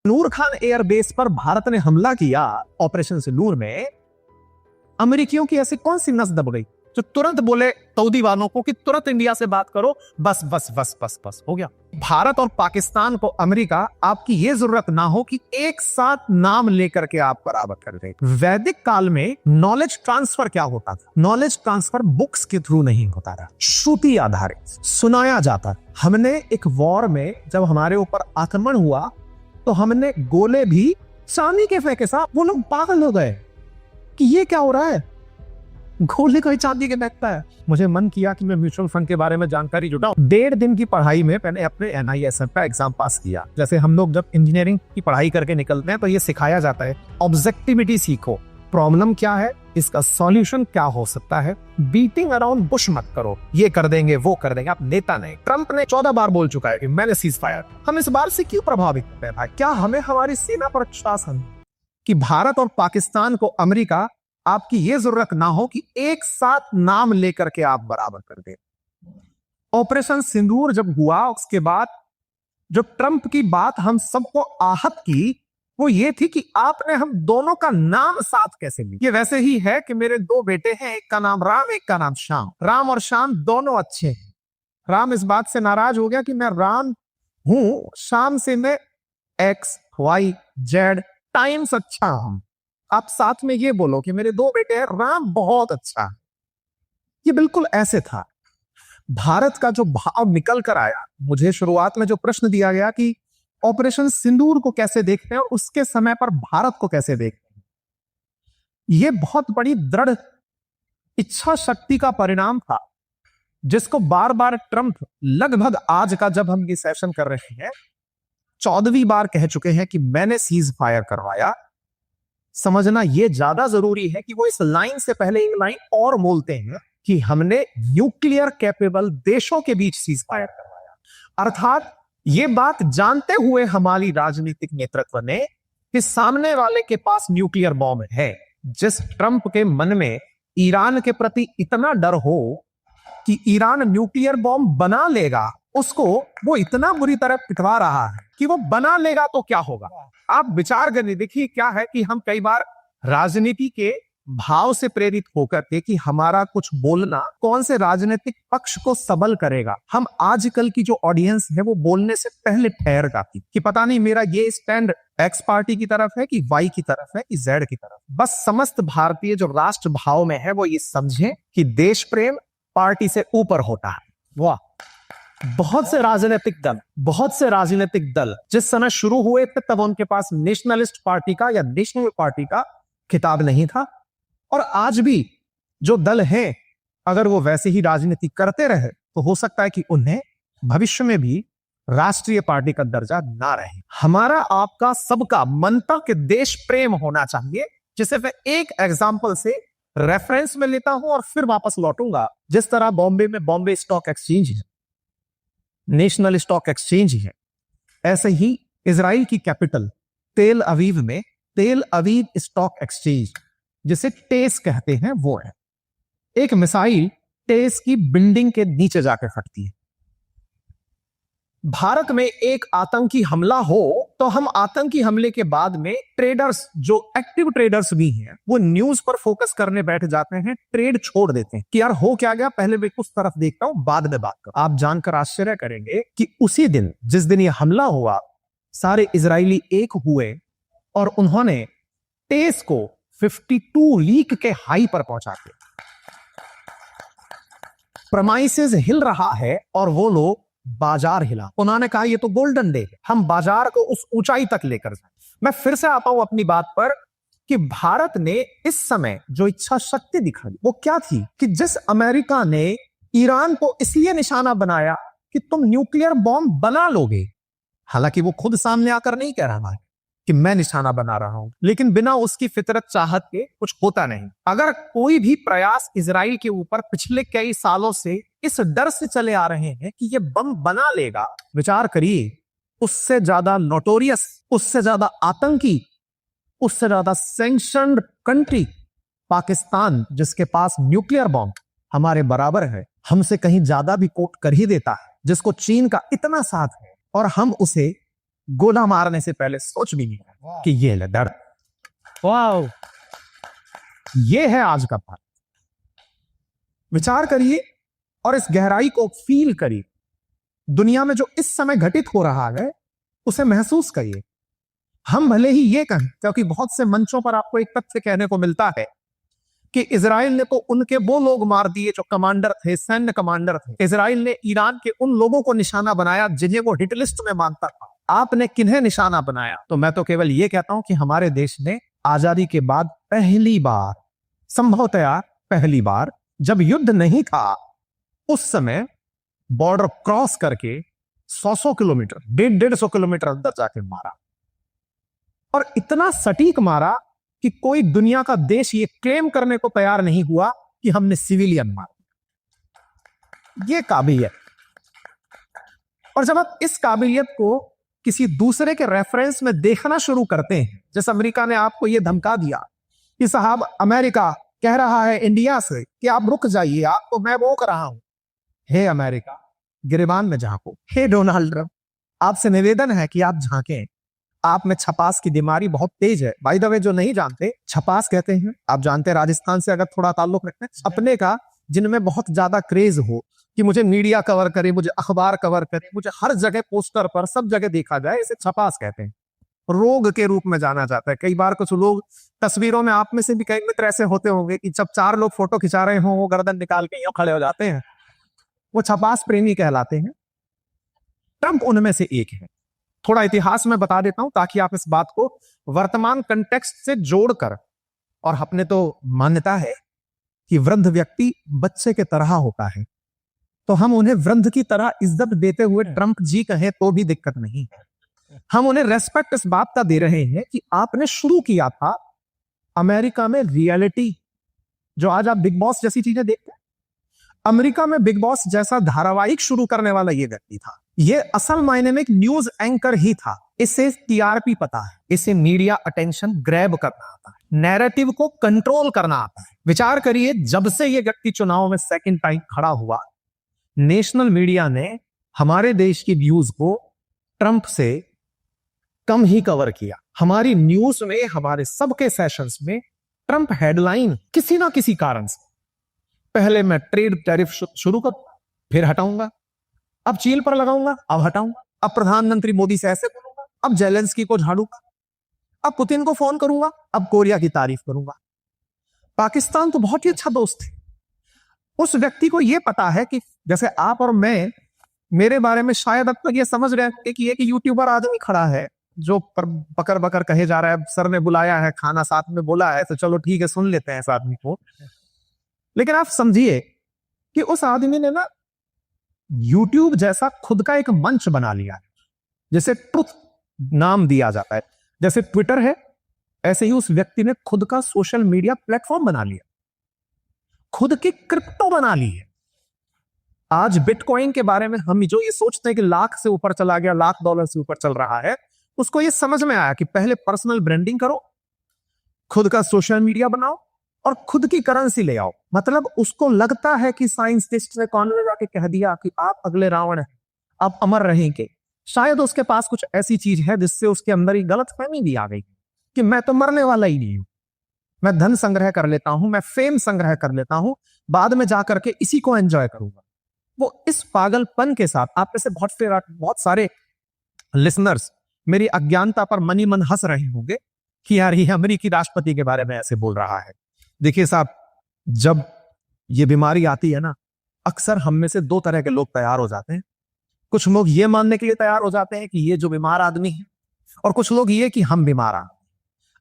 नूर Khan airbase पर भारत ने हमला किया ऑपरेशन सिंदूर में, अमेरिकियों की ऐसी कौन सी नस दब गई जो तुरंत बोले सऊदी वालों को कि तुरंत इंडिया से बात करो, बस बस बस बस बस हो गया। भारत और पाकिस्तान को अमेरिका आपकी यह जरूरत ना हो कि एक साथ नाम लेकर के आप बराबर कर दे। वैदिक काल में नॉलेज ट्रांसफर क्या होता था? नॉलेज ट्रांसफर बुक्स के थ्रू नहीं होता था, श्रुति आधारित सुनाया जाता। हमने एक वॉर में जब हमारे ऊपर आक्रमण हुआ तो हमने गोले भी चांदी के फेंके साहब, वो लोग पागल हो गए कि ये क्या हो रहा है, गोले कोई चांदी के फेंकता है। मुझे मन किया कि मैं म्यूचुअल फंड के बारे में जानकारी जुटाऊं। 1.5 दिन की पढ़ाई में मैंने अपने NISF का एग्जाम पास किया। जैसे हम लोग जब इंजीनियरिंग की पढ़ाई करके निकलते हैं तो ये सिखाया जाता है ऑब्जेक्टिविटी सीखो, प्रॉब्लम क्या है, इसका सॉल्यूशन क्या हो सकता है, बीटिंग अराउंड बुश मत करो, ये कर देंगे वो कर देंगे। आप नेता नहीं। ट्रंप ने 14 बार बोल चुका है कि मैंने सीज फायर। हम इस बार से क्यों प्रभावित होते हैं भाई? क्या हमें हमारी सेना पर विश्वास है कि भारत और पाकिस्तान को अमेरिका आपकी यह जरूरत ना हो कि एक साथ नाम लेकर के आप बराबर कर दे। ऑपरेशन सिंदूर जब हुआ उसके बाद जो ट्रंप की बात हम सबको आहत की वो ये थी कि आपने हम दोनों का नाम साथ कैसे लिया। ये वैसे ही है कि मेरे 2 बेटे हैं, एक का नाम राम एक का नाम श्याम। राम और श्याम दोनों अच्छे हैं। राम इस बात से नाराज हो गया कि मैं राम हूं, श्याम से मैं XYZ टाइम्स अच्छा हूं। आप साथ में ये बोलो कि मेरे 2 बेटे हैं, राम बहुत अच्छा है। ये बिल्कुल ऐसे था। भारत का जो भाव निकल कर आया, मुझे शुरुआत में जो प्रश्न दिया गया कि ऑपरेशन सिंदूर को कैसे देखते हैं और उसके समय पर भारत को कैसे देखते हैं, यह बहुत बड़ी दृढ़ इच्छा शक्ति का परिणाम था जिसको बार बार ट्रंप लगभग आज का जब हम ये सेशन कर रहे हैं 14वीं बार कह चुके हैं कि मैंने सीज फायर करवाया। समझना यह ज्यादा जरूरी है कि वो इस लाइन से पहले एक लाइन और बोलते हैं कि हमने न्यूक्लियर कैपेबल देशों के बीच सीज फायर करवाया। अर्थात ये बात जानते हुए हमारी राजनीतिक नेतृत्व ने कि सामने वाले के पास न्यूक्लियर बॉम्ब है। जिस ट्रंप के मन में ईरान के प्रति इतना डर हो कि ईरान न्यूक्लियर बॉम्ब बना लेगा, उसको वो इतना बुरी तरह पिटवा रहा है कि वो बना लेगा तो क्या होगा। आप विचार करने देखिए क्या है कि हम कई बार राजनीति के भाव से प्रेरित होकर के कि हमारा कुछ बोलना कौन से राजनीतिक पक्ष को सबल करेगा। हम आजकल की जो ऑडियंस है वो बोलने से पहले ठहर जाती कि पता नहीं मेरा ये स्टैंड X पार्टी की तरफ है कि Y की तरफ है कि Z की तरफ। बस समस्त भारतीय जो राष्ट्र भाव में है वो ये समझे कि देश प्रेम पार्टी से ऊपर होता है। वाह, बहुत से राजनीतिक दल जिस समय शुरू हुए थे तब उनके पास नेशनलिस्ट पार्टी का या नेशनल पार्टी का खिताब नहीं था। और आज भी जो दल हैं अगर वो वैसे ही राजनीति करते रहे तो हो सकता है कि उन्हें भविष्य में भी राष्ट्रीय पार्टी का दर्जा ना रहे। हमारा आपका सबका मनता के देश प्रेम होना चाहिए, जिसे मैं एक एग्जांपल से रेफरेंस में लेता हूं और फिर वापस लौटूंगा। जिस तरह बॉम्बे में बॉम्बे स्टॉक एक्सचेंज है, नेशनल स्टॉक एक्सचेंज है, ऐसे ही इजराइल की कैपिटल तेल अवीव में तेल अवीव स्टॉक एक्सचेंज जिसे टेस कहते हैं वो है। एक मिसाइल टेस की बिल्डिंग के नीचे जाकर फटती है। भारत में एक आतंकी हमला हो तो हम आतंकी हमले के बाद में ट्रेडर्स, जो एक्टिव ट्रेडर्स भी हैं, वो न्यूज पर फोकस करने बैठ जाते हैं, ट्रेड छोड़ देते हैं कि यार हो क्या गया, पहले मैं उस तरफ देखता हूं बाद में बात करूं। आप जानकर आश्चर्य करेंगे कि उसी दिन जिस दिन यह हमला हुआ सारे इजरायली एक हुए और उन्होंने टेस को 52 वीक के हाई पर पहुंचा के प्रमाइसेस हिल रहा है और वो लोग बाजार हिला। उन्होंने कहा ये तो गोल्डन डे है, हम बाजार को उस ऊंचाई तक लेकर जाए। मैं फिर से आता हूं अपनी बात पर कि भारत ने इस समय जो इच्छा शक्ति दिखाई वो क्या थी कि जिस अमेरिका ने ईरान को इसलिए निशाना बनाया कि तुम न्यूक्लियर बॉम्ब बना लोगे, हालांकि वो खुद सामने आकर नहीं कह रहा है कि मैं निशाना बना रहा हूं, लेकिन बिना उसकी फितरत चाहत के कुछ होता नहीं। अगर कोई भी प्रयास इजराइल के ऊपर पिछले कई सालों से इस डर से चले आ रहे हैं कि ये बम बना लेगा, विचार करिए उससे ज्यादा नोटोरियस, उससे ज्यादा आतंकी, उससे ज्यादा सैंक्शन्ड कंट्री पाकिस्तान, जिसके पास न्यूक्लियर बॉम्ब हमारे बराबर है, हमसे कहीं ज्यादा भी कोट कर ही देता है, जिसको चीन का इतना साथ है और हम उसे गोला मारने से पहले सोच भी नहीं रहा कि ये ले दर्द। वाह, ये है आज का भारत। विचार करिए और इस गहराई को फील करिए। दुनिया में जो इस समय घटित हो रहा है उसे महसूस करिए। हम भले ही ये कहें, क्योंकि बहुत से मंचों पर आपको एक तथ्य कहने को मिलता है कि इजराइल ने तो उनके वो लोग मार दिए जो कमांडर थे, सैन्य कमांडर थे। इजराइल ने ईरान के उन लोगों को निशाना बनाया जिन्हें वो हिट लिस्ट में मानता था। आपने किन्हें निशाना बनाया? तो मैं तो केवल ये कहता हूं कि हमारे देश ने आजादी के बाद पहली बार, संभवतया पहली बार, जब युद्ध नहीं था, उस समय बॉर्डर क्रॉस करके 100 किलोमीटर, 150 किलोमीटर अंदर जाके मारा। और इतना सटीक मारा कि कोई दुनिया का देश ये क्लेम करने को तैयार नहीं हुआ कि हमने सिविलियन मारा। ये काबिलियत। और जब आप इस काबिलियत को किसी दूसरे के रेफरेंस में देखना शुरू करते हैं, जैसे अमेरिका ने आपको यह धमका दिया कि साहब अमेरिका कह रहा है इंडिया से कि आप रुक जाइए, आपको मैं रोक रहा हूं। हे अमेरिका, गिरेबान में झांको। हे डोनाल्ड ट्रंप, आपसे निवेदन है कि आप झांकें। आप में छपास की बीमारी बहुत तेज है। बाय द वे, जो नहीं जानते, छपास कहते हैं, आप जानते हैं, राजस्थान से अगर थोड़ा ताल्लुक रखते हैं, अपने का जिनमें बहुत ज्यादा क्रेज हो कि मुझे मीडिया कवर करे, मुझे अखबार कवर करे, मुझे हर जगह पोस्टर पर सब जगह देखा जाए, इसे छपास कहते हैं। रोग के रूप में जाना जाता है। कई बार कुछ लोग तस्वीरों में, आप में से भी कई मित्र ऐसे होते होंगे कि जब 4 लोग फोटो खिंचा रहे हों, वो गर्दन निकाल के यूं खड़े हो जाते हैं। वो छपास प्रेमी कहलाते हैं। ट्रंप उनमें से एक है। थोड़ा इतिहास में बता देता हूं ताकि आप इस बात को वर्तमान कंटेक्स्ट से जोड़कर, और अपने तो मान्यता है कि वृद्ध व्यक्ति बच्चे के तरह होता है, तो हम उन्हें वृद्ध की तरह इज्जत देते हुए ट्रंप जी कहें तो भी दिक्कत नहीं है। हम उन्हें रेस्पेक्ट इस बात का दे रहे हैं कि आपने शुरू किया था अमेरिका में रियलिटी, जो आज आप बिग बॉस जैसी चीजें देखते हैं। अमेरिका में बिग बॉस जैसा धारावाहिक शुरू करने वाला ये व्यक्ति था। ये असल मायने में एक न्यूज एंकर ही था। इसे टीआरपी पता है, इसे मीडिया अटेंशन ग्रैब करना आता है, नैरेटिव को कंट्रोल करना आता है। विचार करिए, जब से ये व्यक्ति चुनाव में सेकंड टाइम खड़ा हुआ, नेशनल मीडिया ने हमारे देश की न्यूज को ट्रंप से कम ही कवर किया। हमारी न्यूज में, हमारे सबके सेशंस में ट्रंप हेडलाइन किसी ना किसी कारण से, पहले मैं ट्रेड टैरिफ शुरू करूंगा, फिर हटाऊंगा, अब चीन पर लगाऊंगा, अब हटाऊंगा, अब प्रधानमंत्री मोदी से ऐसे बोलूंगा, अब जेलेंस्की को झाड़ूंगा, अब पुतिन को फोन करूंगा, अब कोरिया की तारीफ करूंगा। पाकिस्तान तो बहुत ही अच्छा दोस्त है। उस व्यक्ति को यह पता है कि जैसे आप और मैं, मेरे बारे में शायद अब तक ये समझ रहे हैं कि एक यूट्यूबर आदमी खड़ा है जो बकर बकर कहे जा रहा है, सर ने बुलाया है, खाना साथ में बोला है, तो चलो ठीक है सुन लेते हैं इस आदमी को। लेकिन आप समझिए कि उस आदमी ने ना YouTube जैसा खुद का एक मंच बना लिया है, जैसे ट्रुथ नाम दिया जाता है। जैसे ट्विटर है, ऐसे ही उस व्यक्ति ने खुद का सोशल मीडिया प्लेटफॉर्म बना लिया, खुद की क्रिप्टो बना ली है। आज बिटकॉइन के बारे में हम जो ये सोचते हैं कि लाख से ऊपर चला गया, $1,00,000 से ऊपर चल रहा है, उसको ये समझ में आया कि पहले पर्सनल ब्रांडिंग करो, खुद का सोशल मीडिया बनाओ और खुद की करेंसी ले आओ। मतलब उसको लगता है कि साइंटिस्ट ने कौन ने जाके कह दिया कि आप अगले रावण हैं, आप अमर रहेंगे। शायद उसके पास कुछ ऐसी चीज है जिससे उसके अंदर ही गलतफहमी भी आ गई कि मैं तो मरने वाला ही नहीं हूं, मैं धन संग्रह कर लेता हूं, मैं फेम संग्रह कर लेता हूं, बाद में जाकर के इसी को एंजॉय करूंगा। वो इस पागलपन के साथ, आप में से बहुत सारे लिसनर्स मेरी अज्ञानता पर मनी मन हंस रहे होंगे कि यार ये अमेरिकी राष्ट्रपति के बारे में ऐसे बोल रहा है। देखिए साहब, जब ये बीमारी आती है ना, अक्सर हम में से 2 तरह के लोग तैयार हो जाते हैं। कुछ लोग ये मानने के लिए तैयार हो जाते हैं कि ये जो बीमार आदमी है, और कुछ लोग ये कि हम बीमार हैं।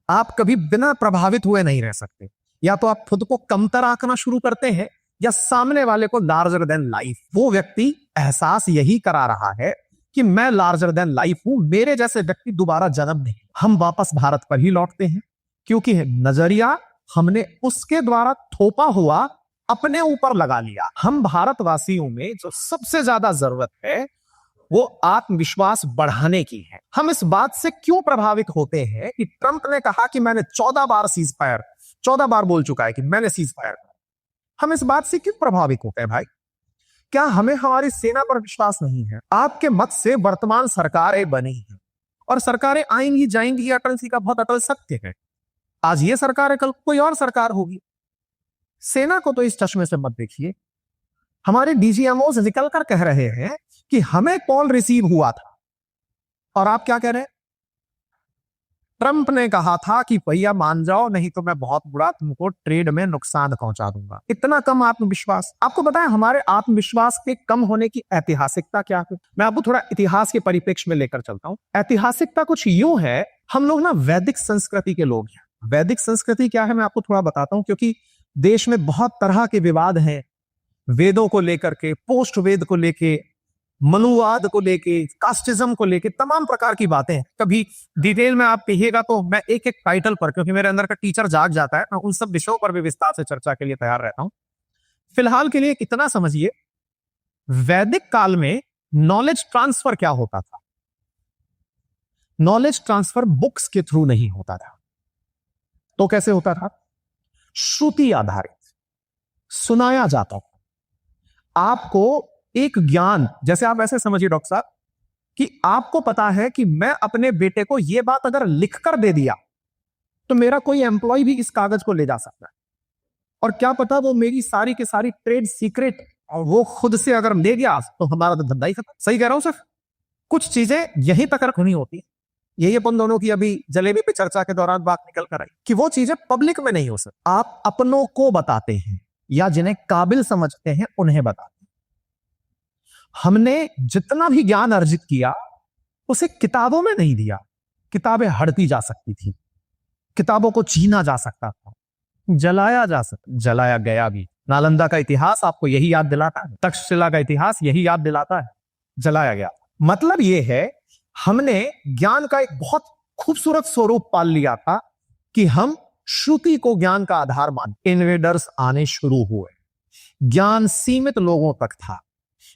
आप कभी बिना प्रभावित हुए नहीं रह सकते। या तो आप खुद को कमतर आंकना शुरू करते हैं या सामने वाले को लार्जर देन लाइफ। वो व्यक्ति एहसास यही करा रहा है कि मैं लार्जर देन लाइफ हूं, मेरे जैसे व्यक्ति दोबारा जन्म नहीं। हम वापस भारत पर ही लौटते हैं क्योंकि नजरिया हमने उसके द्वारा थोपा हुआ अपने ऊपर लगा लिया। हम भारतवासियों में जो सबसे ज्यादा जरूरत है वो आत्मविश्वास बढ़ाने की है। हम इस बात से क्यों प्रभावित होते हैं कि ट्रंप ने कहा कि मैंने 14 बार सीज फायर, 14 बार बोल चुका है कि मैंने सीज फायर। हम इस बात से क्यों प्रभावित होते हैं भाई? क्या हमें हमारी सेना पर विश्वास नहीं है? आपके मत से वर्तमान सरकारें बनी हैं और सरकारें आएंगी जाएंगी, ये अटल जी का बहुत अटल सत्य है। आज ये सरकार है, कल कोई और सरकार होगी। सेना को तो इस चश्मे से मत देखिए। हमारे डीजीएमओ निकल कर कह रहे हैं कि हमें कॉल रिसीव हुआ था, और आप क्या कह रहे हैं? ट्रंप ने कहा था कि भैया मान जाओ, नहीं तो मैं बहुत बुरा तुमको ट्रेड में नुकसान पहुंचा दूंगा। इतना कम आत्मविश्वास। आपको बताएं हमारे आत्मविश्वास के कम होने की ऐतिहासिकता क्या है? मैं आपको थोड़ा इतिहास के परिप्रेक्ष्य में लेकर चलता हूं। ऐतिहासिकता कुछ यूं है, हम लोग ना वैदिक संस्कृति के लोग हैं। वैदिक संस्कृति क्या है मैं आपको थोड़ा बताता हूं, क्योंकि देश में बहुत तरह के विवाद हैं, वेदों को लेकर के, पोस्ट वेद को लेके, मनुवाद को लेके, कास्टिज्म को लेके, तमाम प्रकार की बातें हैं। कभी डिटेल में आप कहिएगा तो मैं एक एक टाइटल पर, क्योंकि मेरे अंदर का टीचर जाग जाता है, मैं उन सब विषयों पर भी विस्तार से चर्चा के लिए तैयार रहता हूं। फिलहाल के लिए इतना समझिए, वैदिक काल में नॉलेज ट्रांसफर क्या होता था? नॉलेज ट्रांसफर बुक्स के थ्रू नहीं होता था। तो कैसे होता था? श्रुति आधारित सुनाया जाता था। आपको एक ज्ञान, जैसे आप ऐसे समझिए डॉक्टर साहब कि आपको पता है कि मैं अपने बेटे को यह बात अगर लिखकर दे दिया तो मेरा कोई एम्प्लॉय भी इस कागज को ले जा सकता है, और क्या पता वो मेरी सारी की सारी ट्रेड सीक्रेट और वो खुद से अगर ले गया तो हमारा तो धंधा ही खत्म। सही कह रहा हूं सर? कुछ चीजें यहीं तक रखनी होती। यही अपन दोनों की अभी जलेबी पे चर्चा के दौरान बात निकल कर आई कि वो चीजें पब्लिक में नहीं हो सकती। आप अपनों को बताते हैं या जिन्हें काबिल समझते हैं उन्हें बताते हैं। हमने जितना भी ज्ञान अर्जित किया उसे किताबों में नहीं दिया। किताबें हड़ती जा सकती थी, किताबों को छीना जा सकता था, जलाया जा सकता, जलाया गया भी। नालंदा का इतिहास आपको यही याद दिलाता है, तक्षशिला का इतिहास यही याद दिलाता है, जलाया गया। मतलब यह है, हमने ज्ञान का एक बहुत खूबसूरत स्वरूप पाल लिया था कि हम श्रुति को ज्ञान का आधार मान। इन्वेडर्स आने शुरू हुए, ज्ञान सीमित लोगों तक था।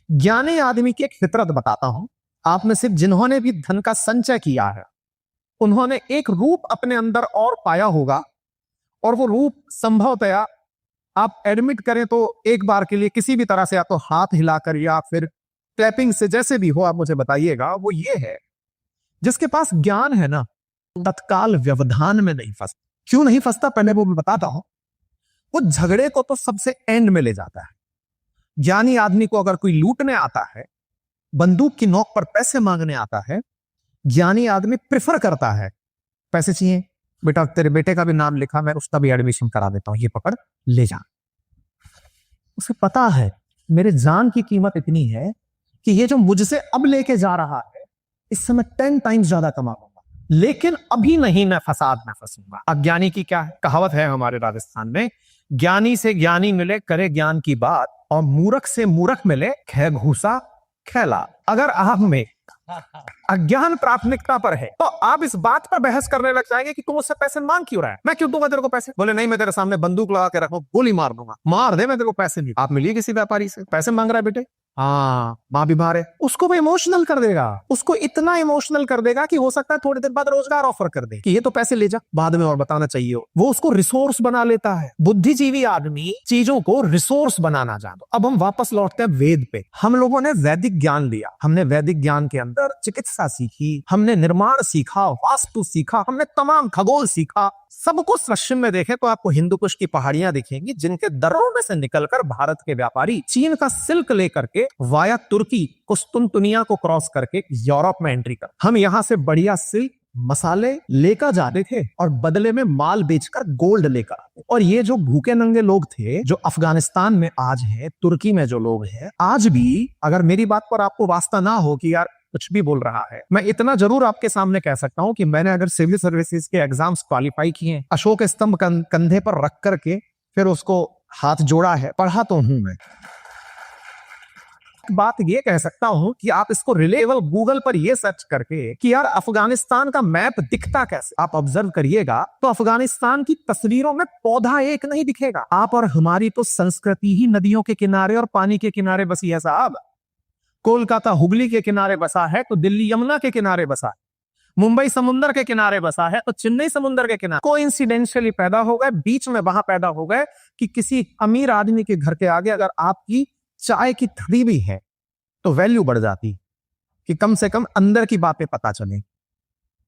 ज्ञानी आदमी की एक फितरत बताता हूं, आप में सिर्फ जिन्होंने भी धन का संचय किया है उन्होंने एक रूप अपने अंदर और पाया होगा, और वो रूप संभवतया आप एडमिट करें तो एक बार के लिए किसी भी तरह से, या तो हाथ हिलाकर या फिर क्लैपिंग से, जैसे भी हो आप मुझे बताइएगा। वो ये है, जिसके पास ज्ञान है ना, तत्काल व्यवधान में नहीं फंसता। क्यों नहीं फंसता पहले वो मैं बताता हूं। वो झगड़े को तो सबसे एंड में ले जाता है। ज्ञानी आदमी को अगर कोई लूटने आता है, बंदूक की नोक पर पैसे मांगने आता है, ज्ञानी आदमी प्रेफर करता है, पैसे चाहिए बेटा, तेरे बेटे का भी नाम लिखा, मैं उसका भी एडमिशन करा देता हूं, ये पकड़ ले जा। उसे पता है मेरे जान की कीमत इतनी है कि ये जो मुझसे अब लेके जा रहा है इससे मैं 10 टाइम्स ज्यादा कमाऊंगा, लेकिन अभी नहीं, मैं फसाद में फंसूंगा। अज्ञानी की क्या है? कहावत है हमारे राजस्थान में, ज्ञानी से ज्ञानी मिले करे ज्ञान की बात, और मूर्ख से मूर्ख मिले खे घूसा खेला। अगर आप में अज्ञान प्राथमिकता पर है तो आप इस बात पर बहस करने लग जाएंगे कि तुम उससे पैसे मांग क्यों रहा है, मैं क्यों दूंगा तेरे को पैसे। बोले नहीं, मैं तेरे सामने बंदूक लगा के रखूं, गोली मार दूंगा, मार दे, मैं तेरे को पैसे नहीं। आप मिलिए किसी व्यापारी से, पैसे मांग रहा है बेटे, हाँ मां बीमार है, उसको वो इमोशनल कर देगा, उसको इतना इमोशनल कर देगा कि हो सकता है थोड़ी देर बाद रोजगार ऑफर कर दे कि ये तो पैसे ले जा, बाद में और बताना चाहिए। वो उसको रिसोर्स बना लेता है। बुद्धिजीवी आदमी चीजों को रिसोर्स बनाना जानता। अब हम वापस लौटते हैं वेद पे। हम लोगों ने वैदिक ज्ञान लिया, हमने वैदिक ज्ञान के अंदर चिकित्सा सीखी, हमने निर्माण सीखा, वास्तु सीखा, हमने तमाम खगोल सीखा। सब कुछ पश्चिम में देखें तो आपको हिंदू कुश की पहाड़ियां दिखेंगी, जिनके दर्रों में से निकलकर भारत के व्यापारी चीन का सिल्क लेकर के वाया तुर्की कुस्तुनतुनिया को क्रॉस करके यूरोप में एंट्री कर, हम यहां से बढ़िया सिल्क मसाले लेकर जाते थे और बदले में माल बेचकर गोल्ड लेकर आते। और ये जो भूखे नंगे लोग थे जो अफगानिस्तान में आज है, तुर्की में जो लोग हैं आज भी, अगर मेरी बात पर आपको वास्ता ना हो कि यार कुछ भी बोल रहा है, मैं इतना जरूर आपके सामने कह सकता हूं कि मैंने अगर सिविल सर्विसेज के एग्जाम्स क्वालिफाई किए, अशोक स्तंभ कंधे पर रख करके फिर उसको हाथ जोड़ा है, पढ़ा तो हूं मैं। बात ये कह सकता हूं कि आप इसको रिलेबल गूगल पर ये सर्च करके कि यार अफगानिस्तान का मैप दिखता कैसे, आप ऑब्जर्व करिएगा तो अफगानिस्तान की तस्वीरों में पौधा एक नहीं दिखेगा। आप और हमारी तो संस्कृति ही नदियों के किनारे और पानी के किनारे बसी है साहब। कोलकाता हुगली के किनारे बसा है तो दिल्ली यमुना के किनारे बसा है, मुंबई समुद्र के किनारे बसा है तो चेन्नई समुद्र के किनारे। कोइंसिडेंशियली पैदा हो गए, बीच में वहां पैदा हो गए कि किसी अमीर आदमी के घर के आगे अगर आपकी चाय की थड़ी भी है तो वैल्यू बढ़ जाती कि कम से कम अंदर की बातें पता चले।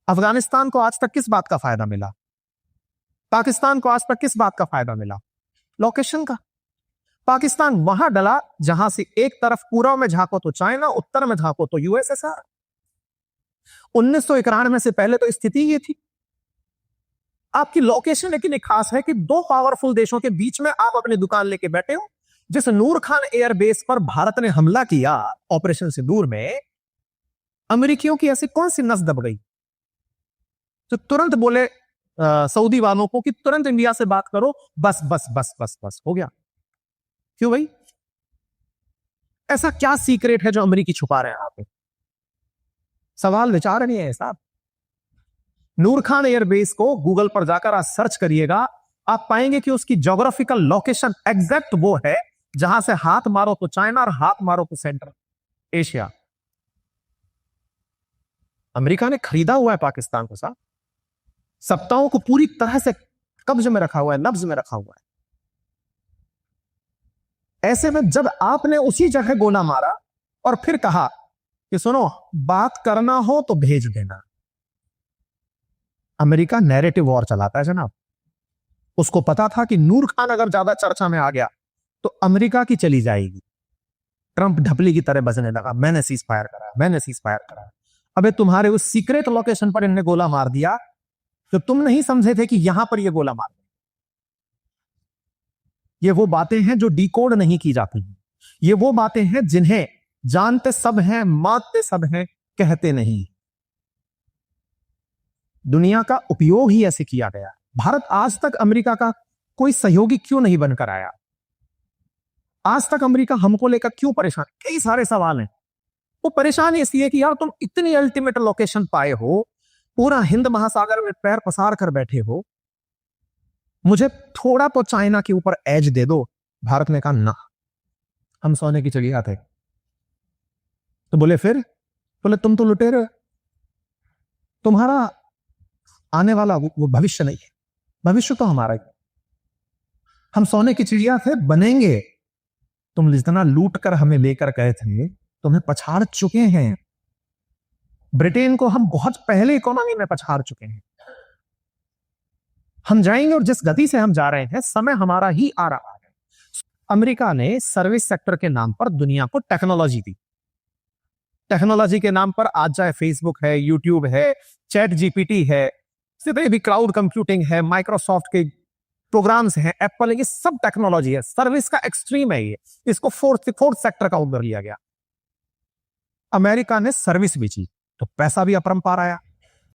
अफगानिस्तान को आज तक किस बात का फायदा मिला? पाकिस्तान को आज तक किस बात का फायदा मिला? लोकेशन का। पाकिस्तान वहां डला जहां से एक तरफ पूर्व में झांको तो चाइना, उत्तर में झांको तो यूएसएसआर। 1991 से पहले तो स्थिति ये थी। आपकी लोकेशन लेकिन एक खास है कि दो पावरफुल देशों के बीच में आप अपनी दुकान लेके बैठे हो। जिस नूर खान एयरबेस पर भारत ने हमला किया ऑपरेशन सिंदूर में, अमेरिकियों की ऐसी कौन सी नस दब गई तो तुरंत बोले सऊदी वालों को कि तुरंत इंडिया से बात करो, बस बस बस बस बस हो गया। क्यों भाई? ऐसा क्या सीक्रेट है जो अमेरिकी छुपा रहे हैं आप? सवाल विचार नहीं है साहब। नूर खान एयरबेस को गूगल पर जाकर आप सर्च करिएगा, आप पाएंगे कि उसकी ज्योग्राफिकल लोकेशन एग्जैक्ट वो है जहां से हाथ मारो तो चाइना और हाथ मारो तो सेंट्रल एशिया। अमेरिका ने खरीदा हुआ है पाकिस्तान को साहब, सत्ताओं को पूरी तरह से कब्ज में रखा हुआ है, नब्ज में रखा हुआ है। ऐसे में जब आपने उसी जगह गोला मारा और फिर कहा कि सुनो बात करना हो तो भेज देना, अमेरिका नैरेटिव वॉर चलाता है जनाब। उसको पता था कि नूर खान अगर ज्यादा चर्चा में आ गया तो अमेरिका की चली जाएगी। ट्रंप ढपली की तरह बजने लगा, मैंने सीज फायर करा, मैंने सीज फायर करा। अबे तुम्हारे उस सीक्रेट लोकेशन पर इनने गोला मार दिया तो तुम नहीं समझे थे कि यहां पर यह गोला मार। ये वो बातें हैं जो डिकोड नहीं की जाती हैं। ये वो बातें हैं जिन्हें जानते सब हैं, मानते सब हैं, कहते नहीं। दुनिया का उपयोग ही ऐसे किया गया। भारत आज तक अमेरिका का कोई सहयोगी क्यों नहीं बनकर आया? आज तक अमेरिका हमको लेकर क्यों परेशान? कई सारे सवाल हैं। वो परेशान इसलिए कि यार तुम इतनी अल्टीमेट लोकेशन पाए हो, पूरा हिंद महासागर में पैर पसार कर बैठे हो, मुझे थोड़ा तो चाइना के ऊपर एज दे दो। भारत ने कहा ना, हम सोने की चिड़िया थे। तो बोले फिर? बोले तुम तो लुटेरे, तुम्हारा आने वाला वो भविष्य नहीं है, भविष्य तो हमारा ही। हम सोने की चिड़िया थे, बनेंगे। तुम जितना लूट कर हमें लेकर गए थे, तुम्हें पछाड़ चुके हैं। ब्रिटेन को हम बहुत पहले इकोनॉमी में पछाड़ चुके हैं। हम जाएंगे और जिस गति से हम जा रहे हैं, समय हमारा ही आ रहा है। अमेरिका ने सर्विस सेक्टर के नाम पर दुनिया को टेक्नोलॉजी दी। टेक्नोलॉजी के नाम पर आज चाहे फेसबुक है, यूट्यूब है, चैट जीपीटी है, सीधे भी क्लाउड कंप्यूटिंग है, माइक्रोसॉफ्ट के प्रोग्राम्स हैं, एप्पल है, ये सब टेक्नोलॉजी है। सर्विस का एक्सट्रीम है ये, इसको फोर्थ सेक्टर का उधर लिया गया। अमेरिका ने सर्विस बेची तो पैसा भी अपरंपार आया।